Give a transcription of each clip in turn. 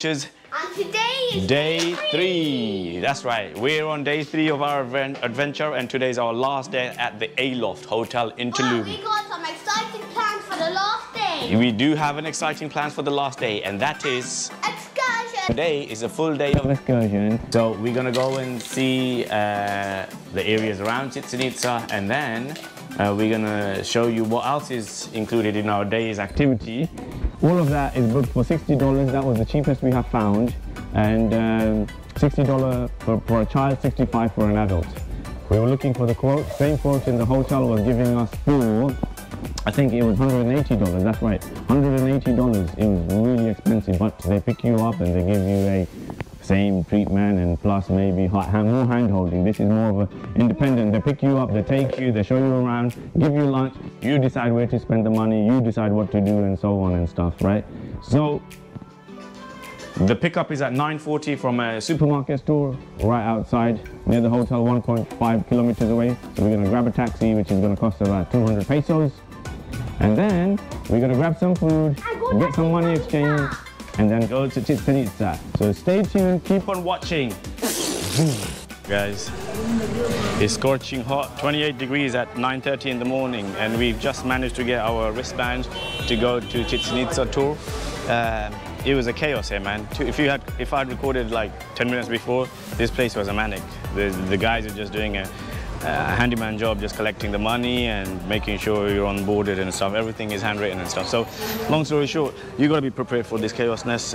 And today is day 3. That's right. We're on day 3 of our adventure, and today is our last day at the Aloft Hotel in Tulum. We got some exciting plans for the last day. We do have an exciting plan for the last day, and that is Excursion. today is a full day of excursion. So we're gonna go and see the areas around Cenote, and then we're gonna show you what else is included in our day's activity. All of that is booked for $60. That was the cheapest we have found, and $60 for a child, $65 for an adult. We were looking for the quote. Same quote in the hotel was giving us for, I think it was $180. That's right, $180. It was really expensive, but they pick you up and they give you a same treatment and plus maybe more hand holding. This is more of a independent. They pick you up, they take you, they show you around, give you lunch, you decide where to spend the money, you decide what to do and so on and stuff, right? So the pickup is at 9:40 from a supermarket store right outside near the hotel, 1.5 kilometers away. So we're gonna grab a taxi, which is gonna cost about 200 pesos. And then we're gonna grab some food, get some money exchanged, and then go to Cenote. So stay tuned, keep on watching. Guys, it's scorching hot, 28 degrees at 9:30 in the morning, and we've just managed to get our wristbands to go to Cenote tour. It was a chaos here, man. If I'd recorded like 10 minutes before, this place was a manic. The guys are just doing a handyman job, just collecting the money and making sure you're onboarded and stuff. Everything is handwritten and stuff. So, long story short, you got to be prepared for this chaosness.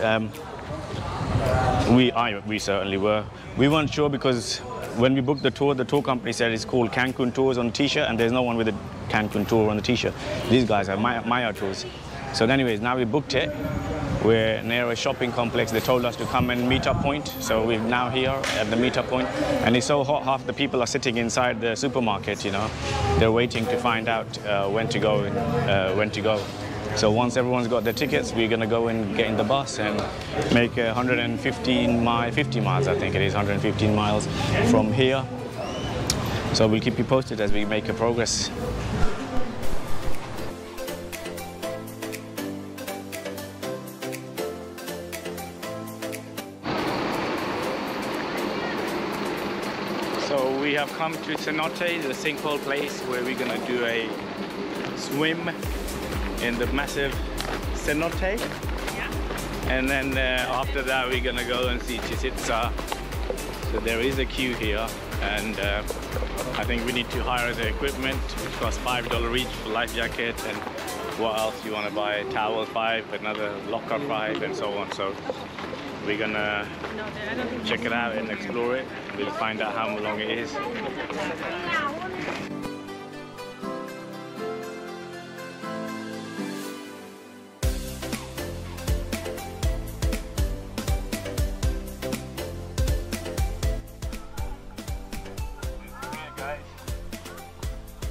We certainly were. We weren't sure because when we booked the tour company said it's called Cancun Tours on the t-shirt, and there's no one with a Cancun Tour on the t-shirt. These guys are Maya Tours. So anyways, now we booked it. We're near a shopping complex. They told us to come and meet up point. So we're now here at the meetup point. And it's so hot, half the people are sitting inside the supermarket, you know. They're waiting to find out when to go. So once everyone's got their tickets, we're gonna go and get in the bus and make 50 miles, I think it is, 115 miles from here. So we'll keep you posted as we make a progress. So we have come to Cenote, the sinkhole place where we're gonna do a swim in the massive Cenote. Yeah. And then after that we're gonna go and see Cenote. So there is a queue here, and I think we need to hire the equipment, which costs $5 each for life jacket, and what else you wanna buy, towel 5, another locker 5, and so on. So we're gonna check it out and explore it. We'll find out how long it is. Okay guys,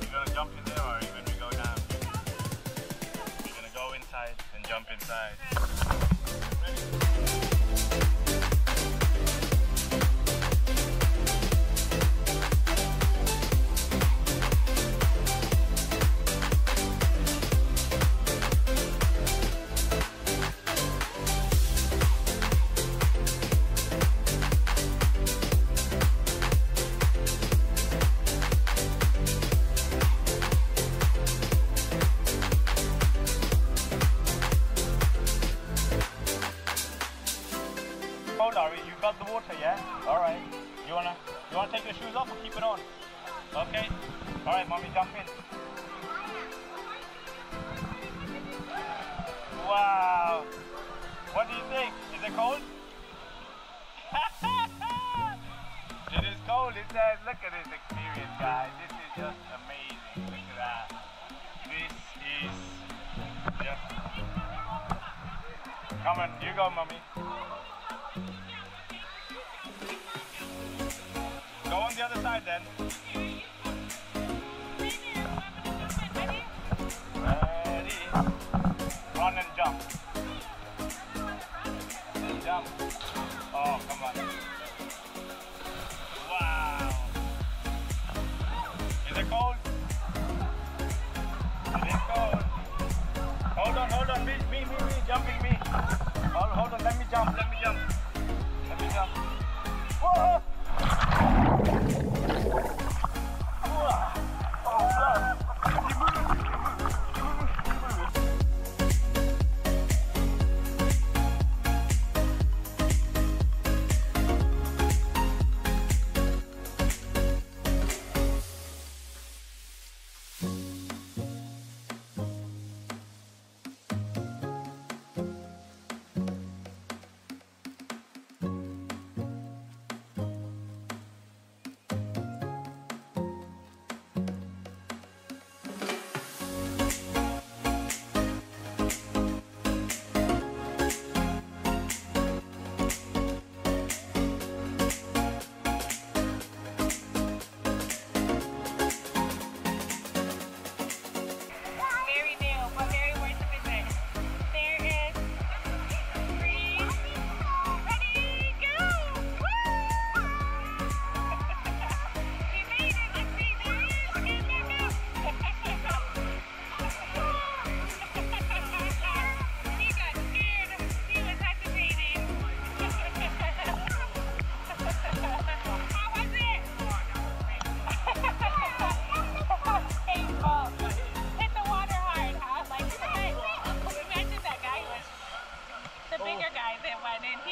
we're gonna jump in there, or even we go down. We're gonna go inside and jump inside. You got the water, yeah? All right. You wanna take your shoes off or keep it on? Okay. All right, mommy, jump in. Wow. What do you think? Is it cold? It is cold. It says, look at this experience, guys. This is just amazing. Look at that. This is just. Come on, you go, mommy. Go on the other side then. Ready? Run and jump. Jump. Oh, come on. Wow. Is it cold? It is cold. Hold on. Me, jumping me. Hold on, let me jump. Whoa!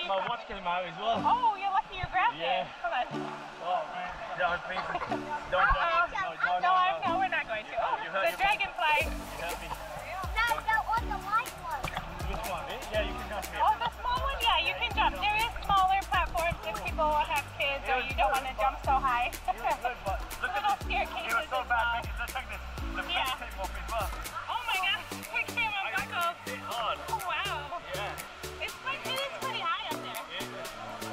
My watch came out as well. Oh, you're lucky you grabbed Yeah. it. Come on. Oh man. Yeah, I was thinking. No, we're not going to. Oh, You hurt the your- dragonfly. You hurt me. No, on the white one. Which one? Yeah, you can jump it. Oh, the small one? Yeah, you can jump. There is smaller platforms if people have kids or you don't want to jump so high. It was good, but look at Little this. staircases It was so as bad. well. Let's check this. The Yeah. fence came off as well. Oh my gosh, we came on buckles. It's hard. Oh wow. Yeah. It is pretty high up there.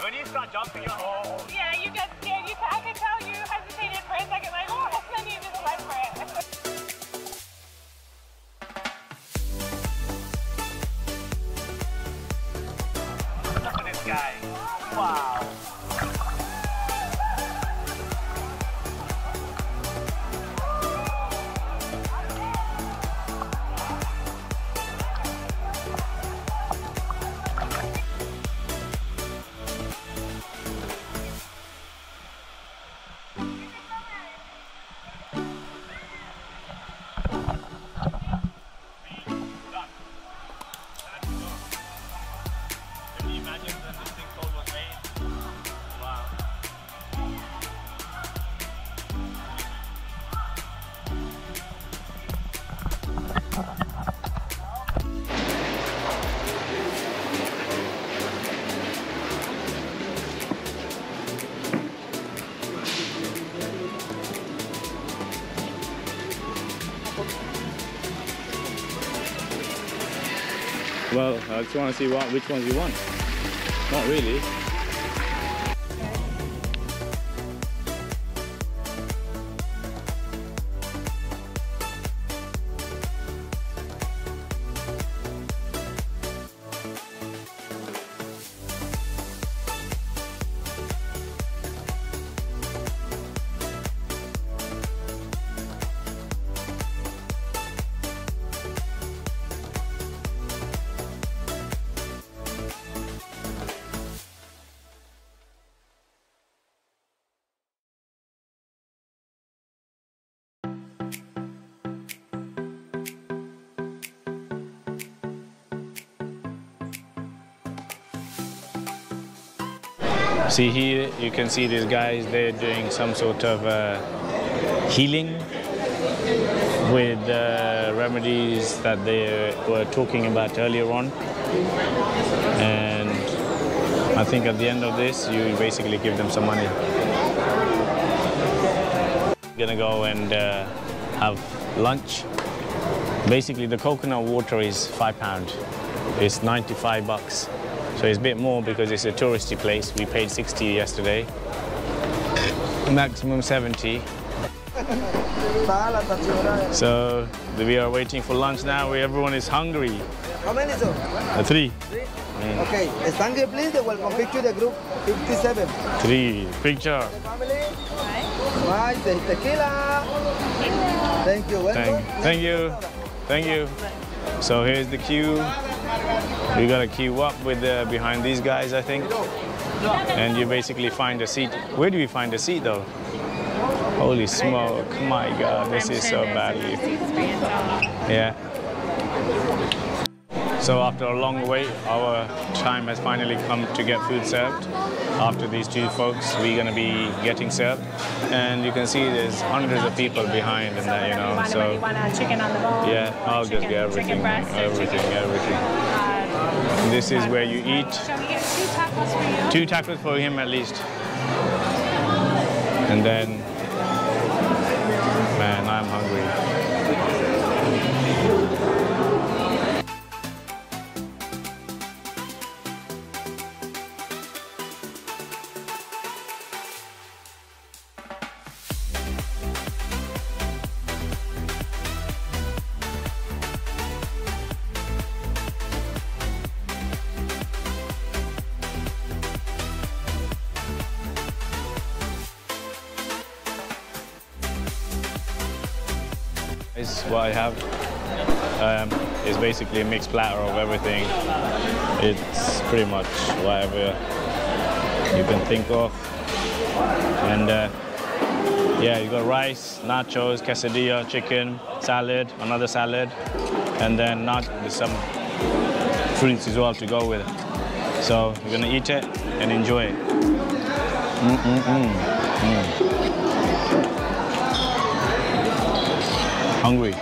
When you start jumping, you're Yeah, you got scared. I could tell you hesitated for a second, like, oh, and then you just went for it. Look at this guy. Wow. Can you imagine when this thing called was made? Wow. Well, I just want to see which ones you want. Not really. See here, you can see these guys, they're doing some sort of healing with remedies that they were talking about earlier on. And I think at the end of this, you basically give them some money. We're gonna go and have lunch. Basically, the coconut water is £5. It's 95 bucks. So it's a bit more because it's a touristy place. We paid 60 yesterday. Maximum 70. So we are waiting for lunch now. Everyone is hungry. How many so? 3. Okay, stand here please, they will complete to the group 57. 3. Picture. Family. Right, tequila. Thank you. Welcome. Thank you. Thank you. So here's the queue. We gotta queue up with behind these guys, I think. And you basically find a seat. Where do we find a seat though? Holy smoke, my God, this is so badly. Yeah. So after a long wait, our time has finally come to get food served. After these two folks, we're gonna be getting served. And you can see there's hundreds of people behind in there, you know. So you want a chicken on the bone? yeah, I'll just get everything, chicken breast, everything. This is where you eat. Shall we get 2 tacos for you? 2 tacos for him at least. And then, man, I'm hungry. What I have is basically a mixed platter of everything. It's pretty much whatever you can think of. And yeah, you got rice, nachos, quesadilla, chicken, salad, another salad, and then there's some fruits as well to go with it. So we're gonna eat it and enjoy it. Hungry.